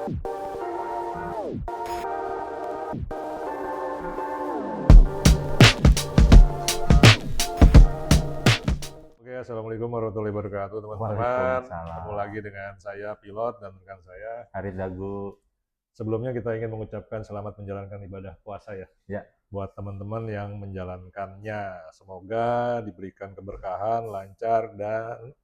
Oke, assalamualaikum warahmatullahi wabarakatuh, teman-teman. Waalaikumsalam. Ketemu lagi dengan saya, Pilot, dan rekan saya. Arit Dagu. Sebelumnya kita ingin mengucapkan selamat menjalankan ibadah puasa ya. Ya. Buat teman-teman yang menjalankannya. Semoga diberikan keberkahan, lancar, dan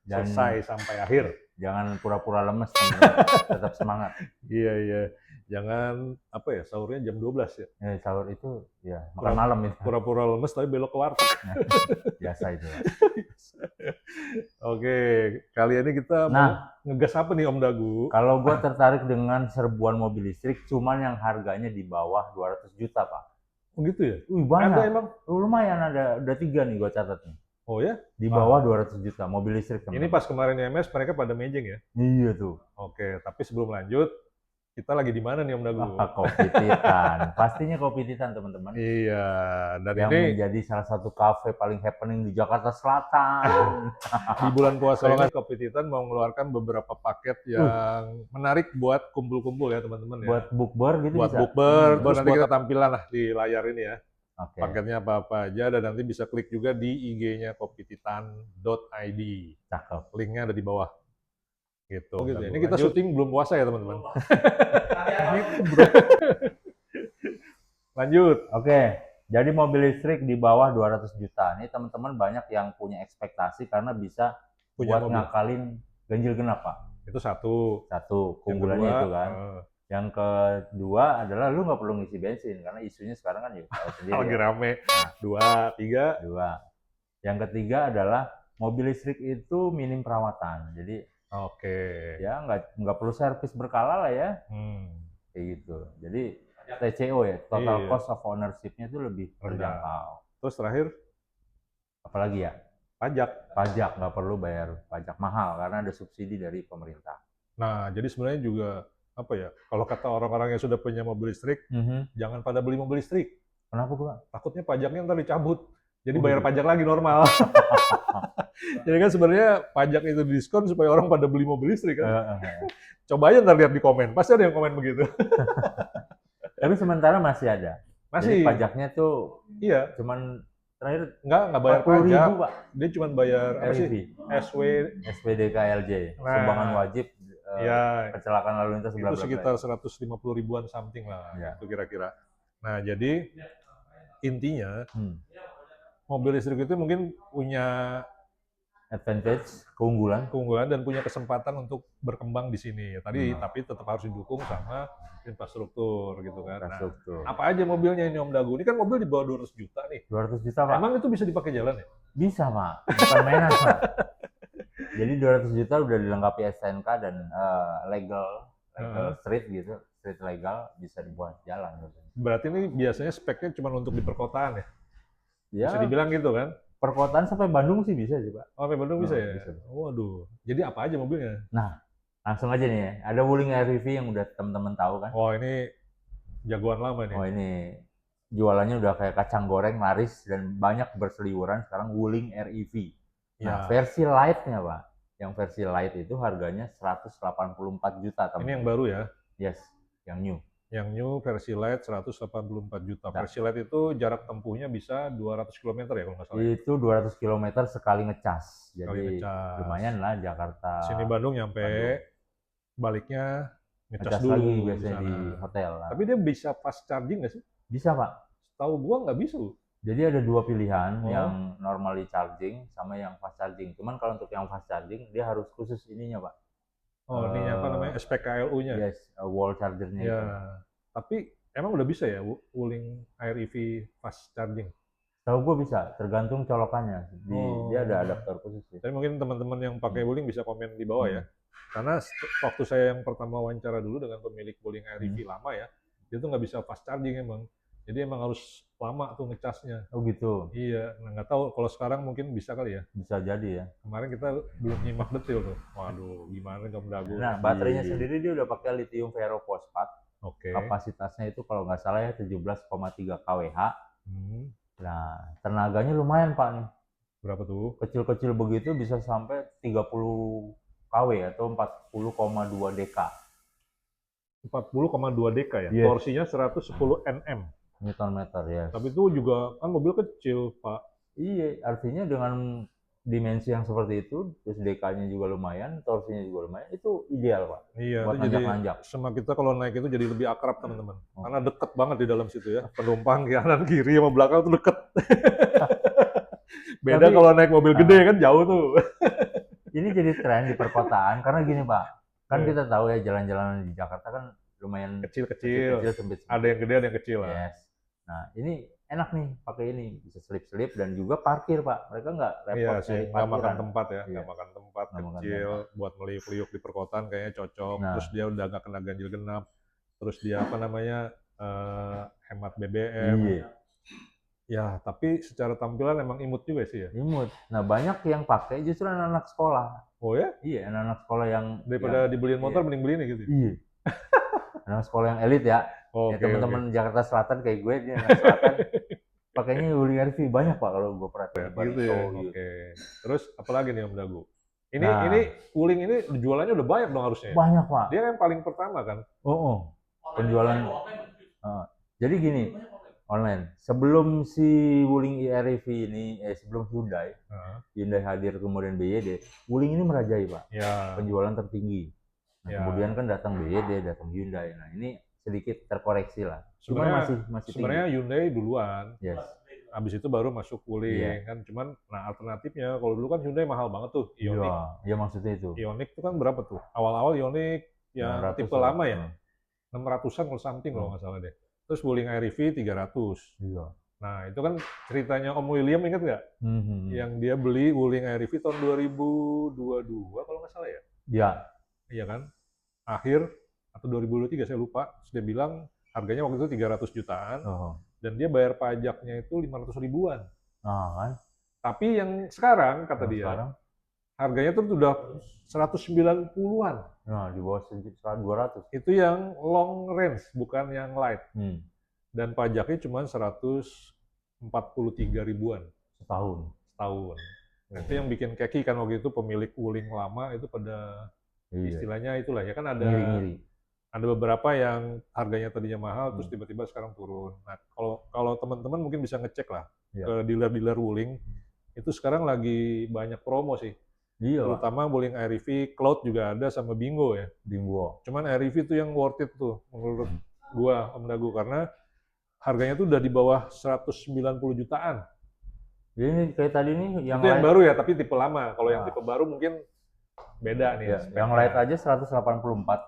selesai sampai akhir. Jangan pura-pura lemes, teman-teman. Tetap semangat. Iya. Jangan, sahurnya jam 12 ya. Sahur itu ya makan malam itu. Pura-pura lemes tapi belok ke warteg. Biasa itu. Oke, kali ini kita mau ngegas apa nih Om Dagu? Kalau gua tertarik dengan serbuan mobil listrik, cuman yang harganya di bawah 200 juta, Pak. Oh gitu ya? Banyak. Ada emang? Lumayan ada, udah 3 nih gua catat nih. Oh ya? Di bawah 200 juta mobil listrik, teman-teman. Ini pas kemarin IMS mereka pada mejeng ya? Iya tuh. Oke, tapi sebelum lanjut, kita lagi di mana nih Om Dagu? Kopi Titan. Pastinya Kopi Titan, teman-teman. Iya, dan yang ini menjadi salah satu kafe paling happening di Jakarta Selatan. Di bulan puasa ini Kopi Titan mau mengeluarkan beberapa paket yang menarik buat kumpul-kumpul ya teman-teman ya. Buat bukber gitu buat bisa? bukber, terus nanti kita tampilan lah di layar ini ya. Okay. Paketnya apa-apa aja, dan nanti bisa klik juga di IG-nya kopititan.id. Cakep. Linknya ada di bawah. Gitu. Oh gitu ya. Ini kita syuting belum puasa ya teman-teman. Lanjut. Oke, jadi mobil listrik di bawah 200 juta. Ini teman-teman banyak yang punya ekspektasi karena bisa buat ngakalin ganjil genap, Pak. Itu satu. Keunggulannya itu kan. Yang kedua adalah lu nggak perlu ngisi bensin karena isunya sekarang kan ya sendiri. Lagi rame. Nah, 2. Yang ketiga adalah mobil listrik itu minim perawatan. Jadi ya nggak perlu servis berkala lah ya. Kayak gitu. Jadi TCO ya, total cost of ownership-nya itu lebih terjangkau. Terus terakhir, apalagi ya? Pajak nggak perlu bayar pajak mahal karena ada subsidi dari pemerintah. Nah, jadi sebenarnya juga kalau kata orang-orang yang sudah punya mobil listrik, jangan pada beli mobil listrik. Kenapa gua? Takutnya pajaknya ntar dicabut. Jadi bayar pajak lagi normal. Jadi kan sebenarnya pajak itu diskon supaya orang pada beli mobil listrik kan. Coba aja ntar lihat di komen, pasti ada yang komen begitu. Tapi sementara masih ada. Masih. Jadi pajaknya tuh cuman terakhir nggak bayar pajak. Ribu, Pak. Dia cuma bayar SPDKLJ, sumbangan wajib kecelakaan lalu lintas itu sekitar 150 ribuan something lah itu kira-kira. Nah, jadi intinya mobil listrik itu mungkin punya advantage, keunggulan dan punya kesempatan untuk berkembang di sini. Tapi tetap harus didukung sama infrastruktur gitu kan. Nah, apa aja mobilnya ini Om Dagu? Ini kan mobil di bawah 200 juta nih. 200 juta, Pak. Emang itu bisa dipakai jalan ya? Bisa, Pak. Bukan mainan, Pak. Jadi 200 juta udah dilengkapi STNK dan legal street gitu. Street legal bisa dibuat jalan. Berarti ini biasanya speknya cuma untuk di perkotaan ya? Ya. Bisa dibilang gitu kan? Perkotaan sampai Bandung sih bisa sih, Pak. Oh, sampai Bandung bisa ya? Bisa. Waduh. Jadi apa aja mobilnya? Nah, langsung aja nih ya. Ada Wuling REV yang udah teman-teman tahu kan? Oh, ini jagoan lama nih. Oh, ini jualannya udah kayak kacang goreng, laris dan banyak berseliweran sekarang Wuling REV. Nah, versi light-nya, Pak. Yang versi light itu harganya 184 juta, teman-teman. Ini yang baru ya? Yes, yang new. Yang new versi light 184 juta. Versi light itu jarak tempuhnya bisa 200 km ya kalau nggak salah. Itu 200 km sekali ngecas. Jadi lumayan lah Jakarta. Sini Bandung nyampe, baliknya ngecas dulu lagi biasanya di hotel. Tapi dia bisa fast charging nggak sih? Bisa, Pak. Tahu gua nggak bisa. Jadi ada dua pilihan, yang normally charging sama yang fast charging. Cuman kalau untuk yang fast charging dia harus khusus ininya, Pak. Oh, ini apa namanya? SPKLU-nya? Yes, wall charger-nya ya. Tapi emang udah bisa ya Wuling REV fast charging? Tahu gue bisa, tergantung colokannya. Dia ada adaptor khusus. Tapi mungkin teman-teman yang pakai Wuling bisa komen di bawah ya. Karena waktu saya yang pertama wawancara dulu dengan pemilik Wuling REV lama ya, dia tuh nggak bisa fast charging emang. Jadi emang harus lama tuh ngecasnya. Oh gitu? Iya, nah nggak tahu kalau sekarang mungkin bisa kali ya. Bisa jadi ya. Kemarin kita belum nyimak detail tuh. Waduh, gimana Om Dagu. Nah, baterainya sendiri dia udah pakai lithium ferrofosfat. Kapasitasnya itu kalau nggak salah ya 17,3 kWh. Nah, tenaganya lumayan, Pak nih. Berapa tuh? Kecil-kecil begitu bisa sampai 30 kW atau 40,2 dk. 40,2 deka ya. Yes. Torsinya 110 Nm. Newton meter ya. Tapi itu juga kan mobil kecil, Pak. Iya, artinya dengan dimensi yang seperti itu, terus dekanya juga lumayan, torsinya juga lumayan, itu ideal, Pak. Iya, buat itu jadi nanjak-nanjak. sama kita kalau naik itu jadi lebih akrab, teman-teman. Karena deket banget di dalam situ ya. Penumpang kanan kiri sama belakang tuh deket. Beda kalau naik mobil gede kan jauh tuh. Ini jadi tren di perkotaan karena gini, Pak. Kan kita tahu ya jalan-jalan di Jakarta kan lumayan kecil-kecil, sempit-sempit. ada yang gede, ada yang kecil lah. Yes. Nah, ini enak nih pakai ini, bisa selip-selip dan juga parkir, Pak. Mereka nggak repot sih, nggak makan tempat ya, nggak makan tempat, kecil, buat meliuk-liuk di perkotaan kayaknya cocok. Terus dia udah nggak kena ganjil genap, terus dia hemat BBM. Ya, tapi secara tampilan emang imut juga sih ya. Imut. Nah, banyak yang pakai justru anak-anak sekolah. Oh ya? Iya, anak-anak sekolah yang daripada dibeliin motor mending beli ini gitu. Iya. Anak sekolah yang elit ya. Ya teman-teman Jakarta Selatan kayak gue di anak selatan pakainya Wuling RV banyak, Pak, kalau gue perhatiin. Gitu ya. Oke. Terus apalagi nih Om Dagu? Ini Wuling ini jualannya udah banyak dong harusnya. Banyak, Pak. Dia yang paling pertama kan? Penjualan. Jadi gini, online. Sebelum si Wuling e-RV ini, sebelum Hyundai hadir kemudian BYD, Wuling ini merajai, Pak. Ya. Penjualan tertinggi. Nah, kemudian kan datang BYD, datang Hyundai. Nah, ini sedikit terkoreksi lah. Sebenarnya masih tinggi. Hyundai duluan. Yes. Habis itu baru masuk Wuling kan. Cuman alternatifnya kalau dulu kan Hyundai mahal banget tuh, Ioniq. Iya, maksudnya itu. Ioniq itu kan berapa tuh? Awal-awal Ioniq yang tipe lama ya. 600-an kalau something kalau nggak salah deh. Terus Wuling RV 300. Iya. Nah, itu kan ceritanya Om William, ingat nggak? Yang dia beli Wuling RV tahun 2022 kalau nggak salah ya? Iya. Iya kan? Akhir atau 2023 saya lupa. Terus dia bilang harganya waktu itu 300 jutaan. Dan dia bayar pajaknya itu 500 ribuan. Kan? Tapi yang sekarang kata dia, harganya tuh udah 190-an. Nah, di bawah 200. Itu yang long range, bukan yang light. Dan pajaknya cuma 143 ribuan. Setahun. Nah, itu yang bikin keki kan waktu itu pemilik Wuling lama itu pada istilahnya itulah ya kan ada beberapa yang harganya tadinya mahal terus tiba-tiba sekarang turun. Nah, kalau teman-teman mungkin bisa ngecek lah ke dealer-dealer Wuling itu sekarang lagi banyak promo sih. Iya. Terutama Wuling RV Cloud juga ada sama Bingo ya. Bingo. Cuman RV itu yang worth it tuh menurut gua Om Dagu karena harganya tuh udah di bawah 190 jutaan. Ini kayak tadi nih yang baru ya, tapi tipe lama. Kalau yang tipe baru mungkin beda nih. Ya, yang light aja 184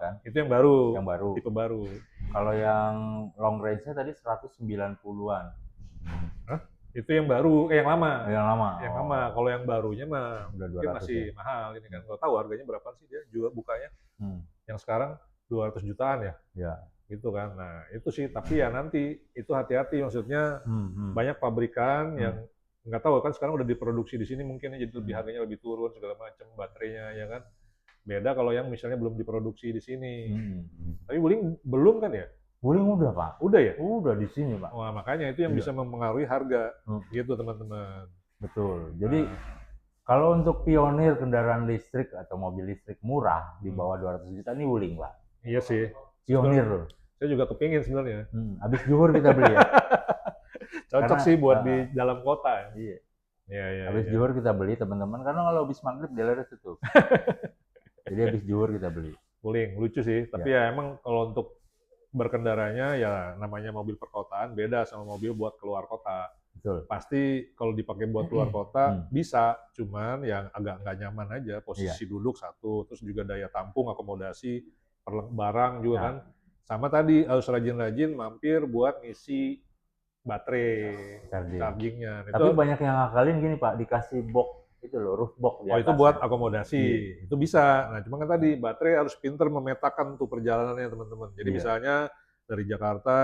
kan? Itu yang baru. Yang baru. Tipe baru. Kalau yang long range-nya tadi 190-an. Hah? Itu yang baru, yang lama. Yang lama. Yang lama. Kalau yang barunya mah udah 200 masih mahal ini kan. Nggak tahu harganya berapa sih dia juga bukanya. Yang sekarang 200 jutaan ya. Ya. Gitu kan. Nah, itu sih, tapi ya nanti itu hati-hati maksudnya banyak pabrikan yang nggak tahu kan sekarang udah diproduksi di sini mungkin jadi lebih harganya lebih turun segala macam baterainya ya kan. Beda kalau yang misalnya belum diproduksi di sini. Tapi Wuling belum kan ya? Wuling udah, Pak. Udah ya? Udah di sini, Pak. Wah, makanya itu yang bisa mempengaruhi harga. Gitu, teman-teman. Betul. Jadi kalau untuk pionir kendaraan listrik atau mobil listrik murah di bawah 200 juta ini Wuling, Pak. Iya sih. Pionir loh. Saya juga kepingin sebenarnya. Habis zuhur kita beli ya. Cocok sih buat di dalam kota. Iya. Iya. Habis zuhur kita beli, teman-teman, karena kalau habis maghrib dealernya tutup. Jadi habis zuhur kita beli. Wuling, lucu sih. Tapi ya emang kalau untuk berkendaranya ya namanya mobil perkotaan beda sama mobil buat keluar kota. Betul. Pasti kalau dipakai buat keluar kota bisa, cuman yang agak nggak nyaman aja posisi duduk satu, terus juga daya tampung, akomodasi, barang juga kan. Sama tadi harus rajin-rajin mampir buat ngisi baterai, chargingnya. Tapi banyak yang ngakalin gini, Pak, dikasih box itu loh, roof box. Oh, itu buat akomodasi, itu bisa. Nah, cuma kan tadi baterai harus pinter memetakan tuh perjalanannya teman-teman. Jadi misalnya dari Jakarta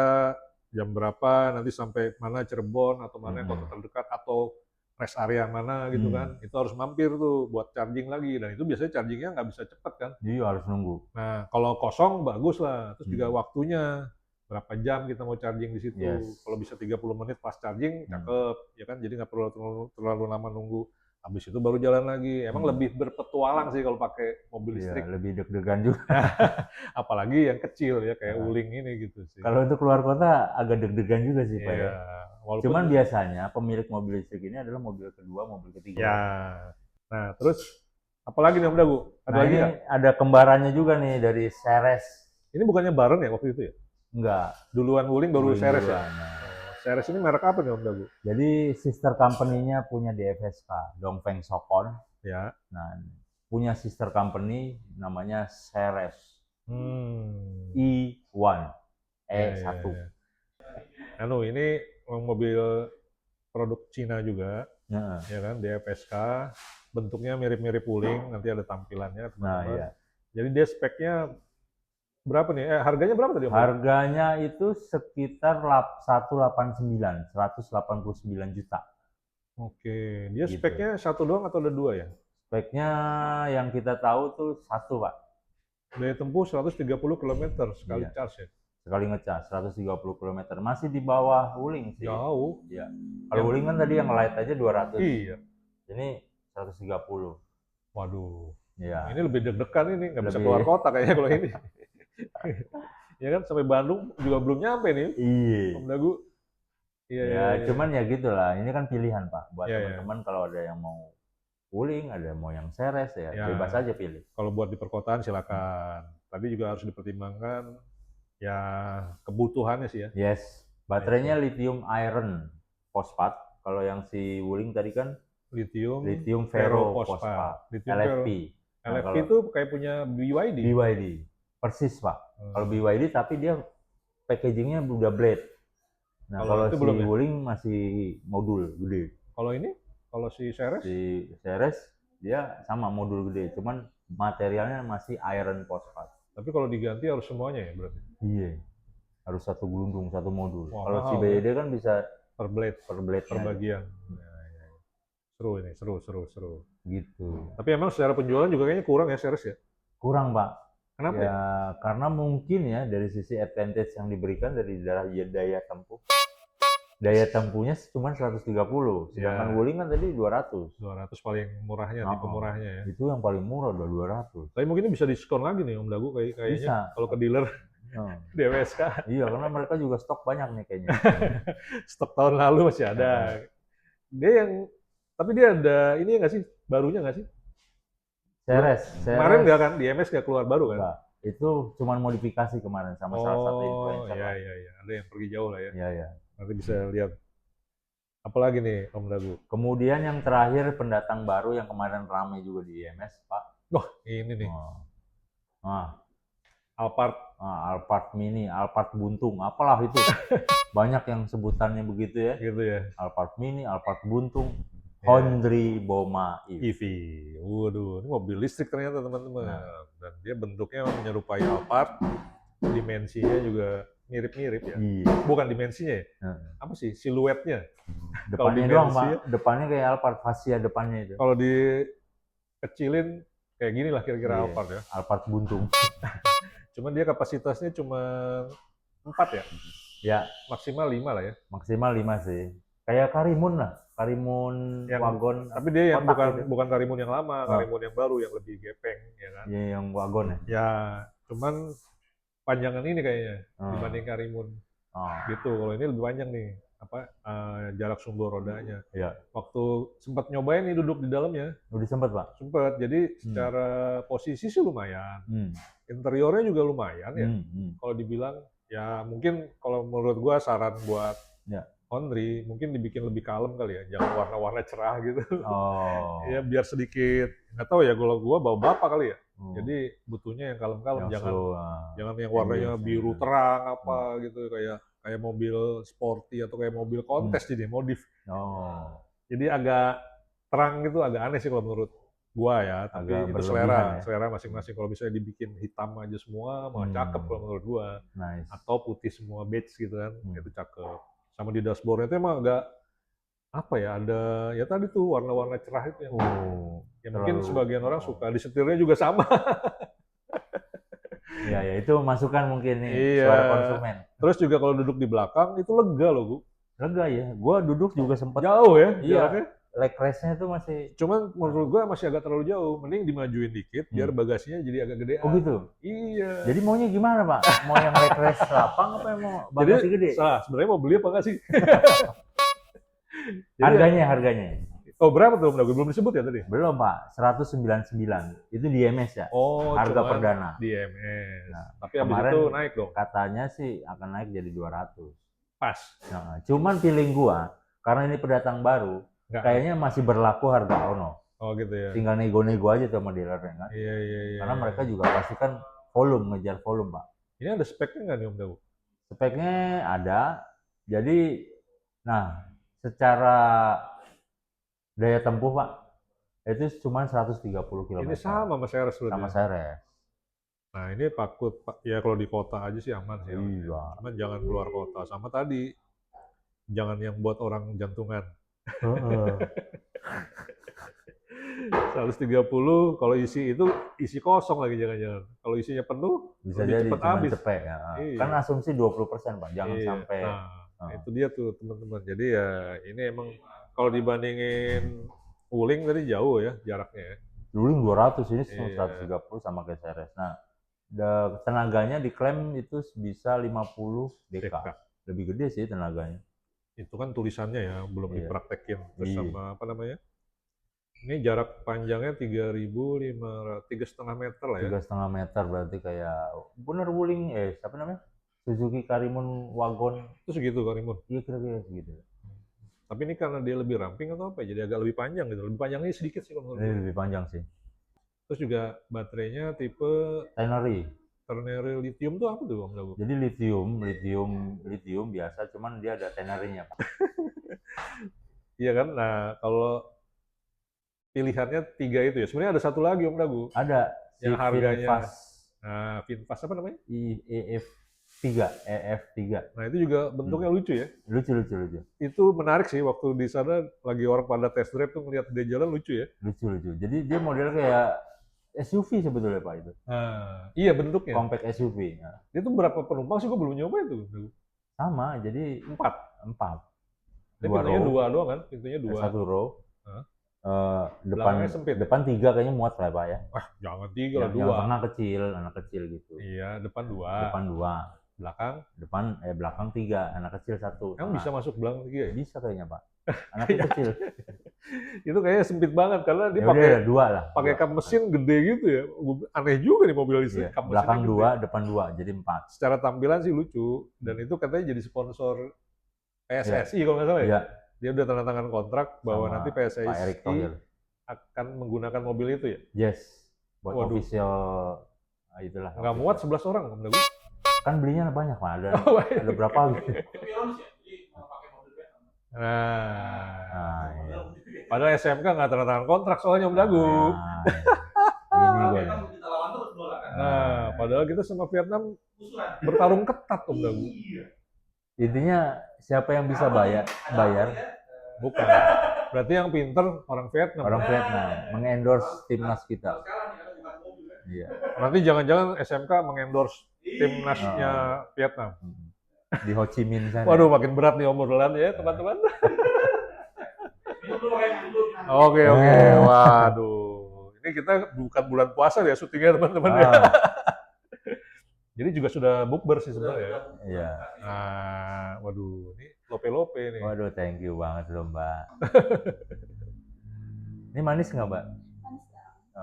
jam berapa, nanti sampai mana Cirebon atau mana kota terdekat atau rest area mana gitu kan, itu harus mampir tuh buat charging lagi. Dan itu biasanya chargingnya nggak bisa cepat kan. Iya, harus nunggu. Nah, kalau kosong bagus lah. Terus juga waktunya, berapa jam kita mau charging di situ. Kalau bisa 30 menit pas charging, cakep. Ya kan, jadi nggak perlu terlalu lama nunggu. Habis itu baru jalan lagi. Emang lebih berpetualang sih kalau pakai mobil listrik. Lebih deg-degan juga. Apalagi yang kecil ya, kayak Wuling ini gitu sih. Kalau untuk keluar kota agak deg-degan juga sih Pak ya. Walaupun cuman biasanya pemilik mobil listrik ini adalah mobil kedua, mobil ketiga. Ya. Nah, terus apalagi nih Om Dagu? Ada lagi ini ada kembarannya juga nih dari Ceres. Ini bukannya bareng ya waktu itu ya? Enggak. Duluan Wuling baru Ceres ya? Ceres ini merek apa nih Om Dagu? Jadi sister company-nya punya di FSK, Dongfeng Sokon. Ya. Nah, punya sister company namanya Ceres. E1. E1. Ini mobil produk Cina juga. Ya kan, di FSK. Bentuknya mirip-mirip Wuling, nanti ada tampilannya teman-teman. Nah, iya. Jadi dia speknya berapa nih? Harganya berapa tadi? Harganya itu sekitar 189 juta. Oke, dia speknya satu doang atau ada dua ya? Speknya yang kita tahu tuh satu Pak. Daya tempuh 130 km sekali charge ya? Sekali ngecas 130 km, masih di bawah Wuling sih. Jauh. Ya. Kalau Wuling kan tadi yang light aja 200. Iya. Ini 130. Waduh. Ya. Ini lebih deg-degan ini, nggak bisa keluar kota kayaknya kalau ini. Ya kan, sampai Bandung juga belum nyampe nih. Iya. Om Dagu. Iya. Cuman ya gitulah, ini kan pilihan Pak buat teman-teman. Kalau ada yang mau Wuling, ada yang mau yang Ceres ya, bebas aja pilih. Kalau buat di perkotaan silakan. Tapi juga harus dipertimbangkan ya kebutuhannya sih ya. Yes. Baterainya lithium iron fosfat. Kalau yang si Wuling tadi kan lithium ferrofosfat. LFP. LFP itu kayak punya BYD. BYD. Persis Pak. Kalau BYD tapi dia packagingnya udah blade. Nah, kalau si Wuling masih modul gede. Kalau ini? Kalau si Ceres? Si Ceres dia sama modul gede, cuman materialnya masih iron fosfat. Tapi kalau diganti harus semuanya ya berarti? Iya. Harus satu gelundung, satu modul. Kalau si BYD kan bisa per blade, per bagian. Seru ini, seru. Gitu. Tapi emang secara penjualan juga kayaknya kurang ya Ceres ya? Kurang Pak. Kenapa ya? Karena mungkin ya dari sisi advantage yang diberikan dari daya tempuh. Daya tempuhnya cuma 130, sedangkan Wuling kan tadi 200. 200 paling murahnya, tipe murahnya ya. Itu yang paling murah udah 200. Tapi mungkin bisa diskon lagi nih Om Dagu kayaknya kalau ke dealer di FSK. Iya, karena mereka juga stok banyak nih kayaknya. Stok tahun lalu masih ada. Tapi dia ada ini nggak sih? Barunya nggak sih? Ceres. Kemarin nggak kan? Di MS nggak keluar baru kan? Enggak. Itu cuma modifikasi kemarin sama salah satu influencer. Iya. Ada yang pergi jauh lah ya. Iya. Nanti bisa lihat. Apalagi nih Om Dagu? Kemudian yang terakhir pendatang baru yang kemarin ramai juga di IMS, Pak. Wah, ini nih. Alphard Mini, Alphard Buntung, apalah itu. Banyak yang sebutannya begitu ya. Gitu ya. Alphard Mini, Alphard Buntung. Honda Boma EV. Waduh, ini mobil listrik ternyata teman-teman. Dan dia bentuknya menyerupai Alphard, dimensinya juga mirip-mirip ya. Iya. Bukan dimensinya ya? Apa sih siluetnya? Depannya doang Pak. Depannya kayak Alphard, fascia depannya itu. Kalau dikecilin kayak gini lah kira-kira Alphard ya. Alphard Buntung. Cuman dia kapasitasnya cuma 4 ya? Ya. Maksimal 5 lah ya? Maksimal 5 sih. Kayak Karimun lah. Karimun yang wagon. Tapi dia yang bukan Karimun yang lama, Karimun yang baru yang lebih gepeng ya kan? Iya, yang wagon ya. Ya, cuman panjangan ini kayaknya dibanding Karimun. Gitu. Kalau ini lebih panjang nih jarak sumbu rodanya. Iya. Waktu sempat nyobain nih duduk di dalamnya. Udah sempat Pak? Sempat. Jadi secara posisi sih lumayan. Interiornya juga lumayan ya. Kalau dibilang ya mungkin kalau menurut gua saran buat Honda mungkin dibikin lebih kalem kali ya, jangan warna-warna cerah gitu. Ya biar sedikit, nggak tahu ya kalau gua bawa bapak kali ya. Jadi butuhnya yang kalem-kalem, jangan yang warnanya biru terang apa gitu kayak mobil sporty atau kayak mobil kontes jadi modif. Jadi agak terang gitu, agak aneh sih kalau menurut gua ya. Tapi itu selera masing-masing. Kalau misalnya dibikin hitam aja semua, malah cakep kalau menurut gua. Atau putih semua beige gitu kan, itu cakep. Sama di dashboardnya itu emang agak ada ya tadi tuh warna-warna cerah itu yang ya mungkin sebagian orang suka, di setirnya juga sama. Ya itu masukan mungkin nih suara konsumen. Terus juga kalau duduk di belakang itu lega loh, Bu. Lega ya, gua duduk juga sempat jauh ya. Iya. leg race-nya itu masih. Cuman menurut gua masih agak terlalu jauh. Mending dimajuin dikit biar bagasinya jadi agak gedean. Oh gitu? Iya. Jadi maunya gimana Pak? Mau yang leg race lapang apa yang mau bagasi gede? Sebenarnya mau beli apa nggak sih? Harganya. Oh berapa tuh? Belum disebut ya tadi? Belum Pak, 199. Itu di MS ya? Oh, harga perdana. Di MS. Nah, tapi habis itu naik dong? Katanya sih akan naik jadi 200. Pas. Nah, cuman feeling gua, karena ini pendatang baru, kayaknya masih berlaku harga ono. Oh gitu ya? Tinggal nego-nego aja sama dealernya kan? Iya. Karena mereka juga pasti kan ngejar volume Pak. Ini ada speknya nggak nih Om Dawu? Speknya ada. Jadi, nah secara daya tempuh Pak, itu cuma 130 km. Ini sama Ceres berarti? Sama Ceres. Nah ini takut, ya kalau di kota aja sih aman sih. Iya. Cuman jangan keluar kota. Sama tadi, jangan yang buat orang jantungan. 130, kalau isi kosong lagi jangan-jangan. Kalau isinya penuh, bisa jadi cepet habis. Cepet, ya. Iya. Kan asumsi 20% Pak, jangan sampai. Nah, itu dia tuh teman-teman. Jadi ya ini emang kalau dibandingin Wuling tadi jauh ya jaraknya ya. Wuling 200, ini 130 sama kayak Ceres. Nah, tenaganya diklaim itu bisa 50 dk. Lebih gede sih tenaganya. Itu kan tulisannya ya, belum dipraktekin. Terus sama apa namanya? Ini jarak panjangnya 3,5 meter lah ya. 3,5 meter berarti kayak bener Wuling, siapa namanya? Suzuki Karimun Wagon. Itu segitu Karimun? Iya kira-kira segitu. Tapi ini karena dia lebih ramping atau apa? Jadi agak lebih panjang gitu. Lebih panjangnya sedikit sih kalau menurut gue. Lebih panjang sih. Terus juga baterainya tipe ternary lithium tuh apa tuh Om Dawu? Jadi lithium biasa, cuman dia ada ternary-nya Pak. Iya kan? Nah kalau pilihannya 3 itu ya. Sebenarnya ada satu lagi Om Dawu. Ada. Yang harganya. Nah, VinFast apa namanya? EF3. Nah itu juga bentuknya lucu ya? Lucu. Itu menarik sih, waktu di sana lagi orang pada test drive tuh ngeliat dia jalan lucu ya? Lucu. Jadi dia model kayak SUV sebetulnya Pak itu. Iya bentuknya. Compact SUV. Nah. Dia tuh berapa penumpang sih? Gue belum nyoba itu. Sama, jadi 4. Tapi pintunya 2 doang kan? Pintunya 2. 1 row. Sempit. Depan 3 kayaknya muat lah Pak ya. Jangan 3 lah, 2. Yang tengah kecil, anak kecil gitu. Iya, depan 2. Belakang? Belakang 3, anak kecil 1. Emang bisa masuk belakang 3 ya? Bisa kayaknya Pak. Anak kecil. Itu kayaknya sempit banget karena dia pakai kap mesin gede gitu ya. Aneh juga nih mobil listrik. Iya, belakang 2, depan 2, jadi 4. Secara tampilan sih lucu, dan itu katanya jadi sponsor PSSI kalau nggak salah ya. Dia udah tanda tangan kontrak bahwa nanti PSSI akan menggunakan mobil itu ya. Yes. Buat official itulah. Nggak muat 11 orang Om Dawu. Kan belinya banyak Pak, ada berapa gitu. Iya. Padahal SMK nggak tanda tangan kontrak soalnya Om Dawu. Padahal kita sama Vietnam bertarung ketat Om Dawu. Intinya siapa yang bisa bayar. Bukan. Berarti yang pinter orang Vietnam. Mengendorse timnas kita. Iya. Nanti jangan-jangan SMK mengendorse timnasnya Vietnam. Di Ho Chi Minh sana. Waduh, makin berat nih obrolan ya teman-teman. Oke. Waduh, ini kita bukan bulan puasa ya syutingnya teman-teman ya. Jadi juga sudah bukber sih sebenarnya. Iya. Waduh, ini lope-lope nih. Waduh, thank you banget loh Mbak. Ini manis nggak Mbak?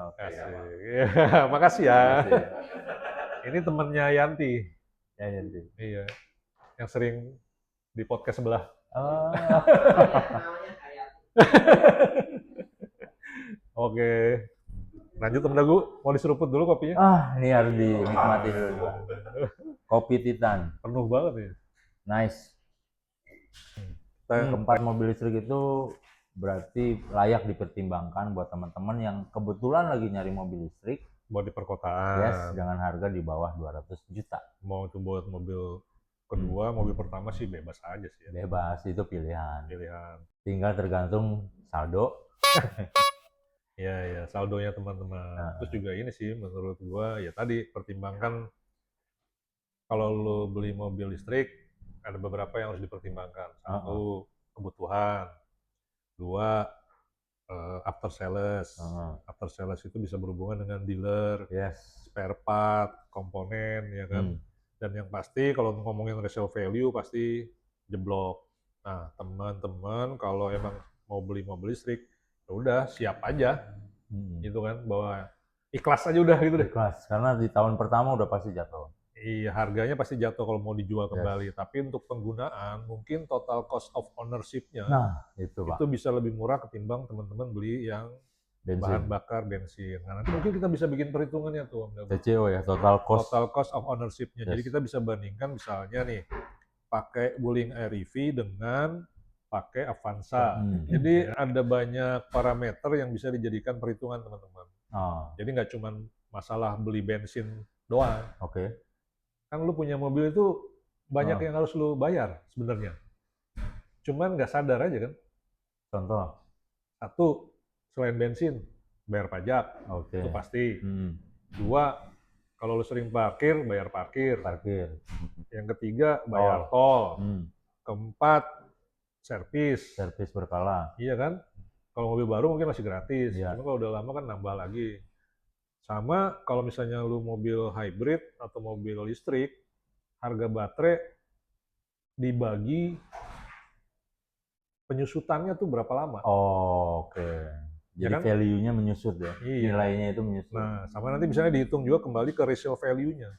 Oke. Makasih ya. Ini temennya Yanti. Iya. Yang sering di podcast sebelah. Oke. Lanjut Om Dawu, mau diseruput dulu kopinya? Ini harus dinikmati dulu. Kopi Titan. Penuh banget ya. Nice. Keempat mobil listrik itu berarti layak dipertimbangkan buat teman-teman yang kebetulan lagi nyari mobil listrik. Buat di perkotaan. Yes, dengan harga di bawah 200 juta. Mau itu buat mobil kedua, mobil pertama sih bebas aja sih. Ya. Bebas, itu pilihan. Tinggal tergantung saldo. Ya, saldonya teman-teman. Terus juga ini sih menurut gua ya tadi pertimbangkan kalau lo beli mobil listrik ada beberapa yang harus dipertimbangkan. 1, kebutuhan. 2, after sales. After sales itu bisa berhubungan dengan dealer, spare part, komponen, ya kan. Dan yang pasti kalau ngomongin resale value pasti jeblok. Nah, teman-teman kalau emang mau beli mobil listrik, ya udah siap aja, gitu kan, bahwa ikhlas aja udah gitu deh. Ikhlas, karena di tahun pertama udah pasti jatuh. Iya, harganya pasti jatuh kalau mau dijual kembali. Tapi untuk penggunaan, mungkin total cost of ownership-nya itu bisa lebih murah ketimbang teman-teman beli yang bahan bakar bensin. Nah, nanti mungkin kita bisa bikin perhitungannya tuh. TCO ya, total cost of ownership-nya. Jadi kita bisa bandingkan misalnya nih, pakai Wuling Air-EV dengan pakai Avanza. Jadi ada banyak parameter yang bisa dijadikan perhitungan teman-teman. Jadi nggak cuma masalah beli bensin doang. Kan lu punya mobil itu banyak yang harus lu bayar sebenarnya. Cuman nggak sadar aja kan. Contoh? Satu, selain bensin, bayar pajak. Itu pasti. Dua, kalau lu sering parkir, bayar parkir. Yang ketiga, bayar tol. Keempat, servis berkala. Iya kan? Kalau mobil baru mungkin masih gratis. Cuma kalau udah lama kan nambah lagi. Sama kalau misalnya lu mobil hybrid atau mobil listrik, harga baterai dibagi penyusutannya tuh berapa lama. Jadi ya kan? Value-nya menyusut ya, nilainya itu menyusut. Nah, sama nanti misalnya dihitung juga kembali ke resale value-nya.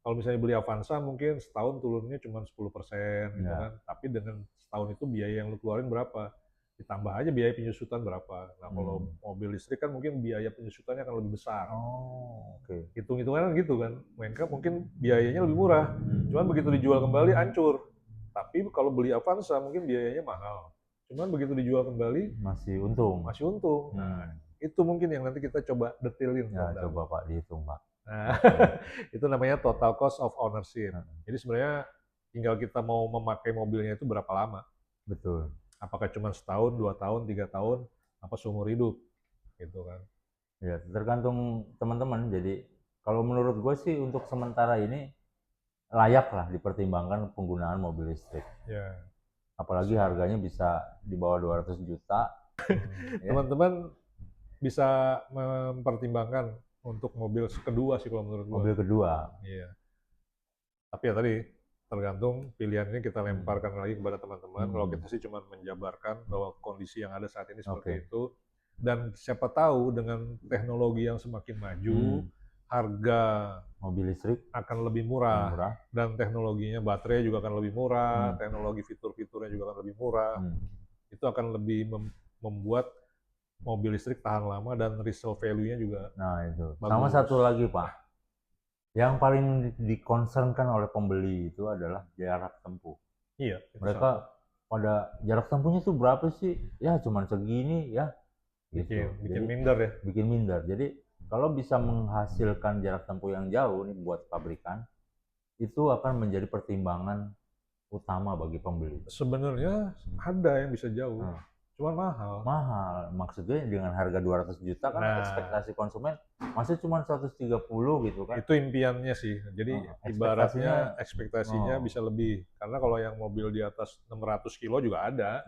Kalau misalnya beli Avanza mungkin setahun turunnya cuma 10%, gitu kan. Tapi dengan setahun itu biaya yang lu keluarin berapa? Ditambah aja biaya penyusutan berapa. Nah, kalau mobil listrik kan mungkin biaya penyusutannya akan lebih besar. Hitung-hitungan kan gitu kan. Mereka mungkin biayanya lebih murah. Cuman begitu dijual kembali hancur. Tapi kalau beli Avanza mungkin biayanya mahal. Cuman begitu dijual kembali masih untung. Nah, itu mungkin yang nanti kita coba detailin. Coba Pak dihitung Pak. Nah, itu namanya total cost of ownership. Jadi sebenarnya tinggal kita mau memakai mobilnya itu berapa lama. Betul. Apakah cuma setahun, 2 tahun, 3 tahun, apa seumur hidup, gitu kan. Ya, tergantung teman-teman. Jadi kalau menurut gue sih untuk sementara ini layak lah dipertimbangkan penggunaan mobil listrik. Apalagi harganya bisa di bawah 200 juta. Teman-teman bisa mempertimbangkan untuk mobil kedua sih kalau menurut gue. Mobil kedua. Iya. Tapi ya tadi tergantung pilihannya kita lemparkan lagi kepada teman-teman. Kalau kita sih cuma menjabarkan bahwa kondisi yang ada saat ini seperti itu. Dan siapa tahu dengan teknologi yang semakin maju, harga mobil listrik akan lebih murah. Dan teknologinya baterai juga akan lebih murah, teknologi fitur-fiturnya juga akan lebih murah. Itu akan lebih membuat mobil listrik tahan lama dan resale value-nya juga. Nah itu. Bagus. Sama satu lagi Pak, yang paling dikonsenkan oleh pembeli itu adalah jarak tempuh. Iya. Mereka pada jarak tempuhnya tuh berapa sih? Ya cuman segini ya. Gitu. Bikin minder ya. Bikin minder. Jadi kalau bisa menghasilkan jarak tempuh yang jauh nih buat pabrikan, itu akan menjadi pertimbangan utama bagi pembeli. Sebenarnya ada yang bisa jauh. Cuman mahal. Maksudnya dengan harga 200 juta kan ekspektasi konsumen masih cuma 130 gitu kan. Itu impiannya sih. Jadi ibaratnya ekspektasinya bisa lebih. Karena kalau yang mobil di atas 600 kilo juga ada.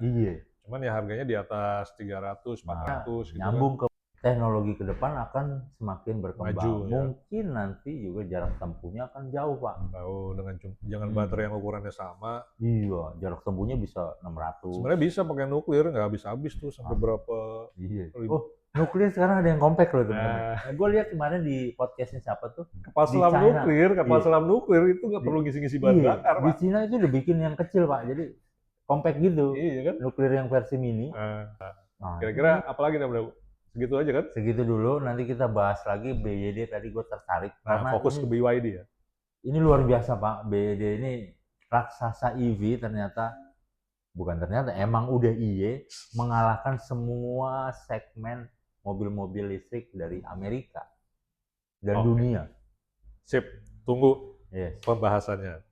Cuman ya harganya di atas 300, 400 gitu. Nyambung ke teknologi ke depan akan semakin berkembang. Maju, mungkin nanti juga jarak tempuhnya akan jauh Pak. Jauh dengan baterai yang ukurannya sama. Iya, jarak tempuhnya bisa 600. Sebenarnya bisa pakai nuklir, nggak habis-habis tuh sampai berapa. Nuklir sekarang ada yang compact loh teman-teman. Gue lihat kemarin di podcastnya siapa tuh. Kapal selam nuklir itu nggak perlu ngisi-ngisi bahan bakar Pak. Di Cina itu udah bikin yang kecil Pak, jadi compact gitu. Iya kan? Nuklir yang versi mini. Kira-kira apalagi namanya? Segitu aja kan? Segitu dulu, nanti kita bahas lagi BYD. Tadi gue tertarik. Karena fokus ke BYD ya? Ini luar biasa Pak, BYD ini raksasa EV ternyata, emang udah mengalahkan semua segmen mobil-mobil listrik dari Amerika dan dunia. Sip, tunggu pembahasannya.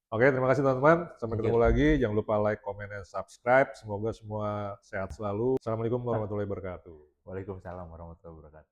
Oke, terima kasih teman-teman. Sampai ketemu lagi. Jangan lupa like, comment, dan subscribe. Semoga semua sehat selalu. Assalamualaikum warahmatullahi wabarakatuh. Waalaikumsalam warahmatullahi wabarakatuh.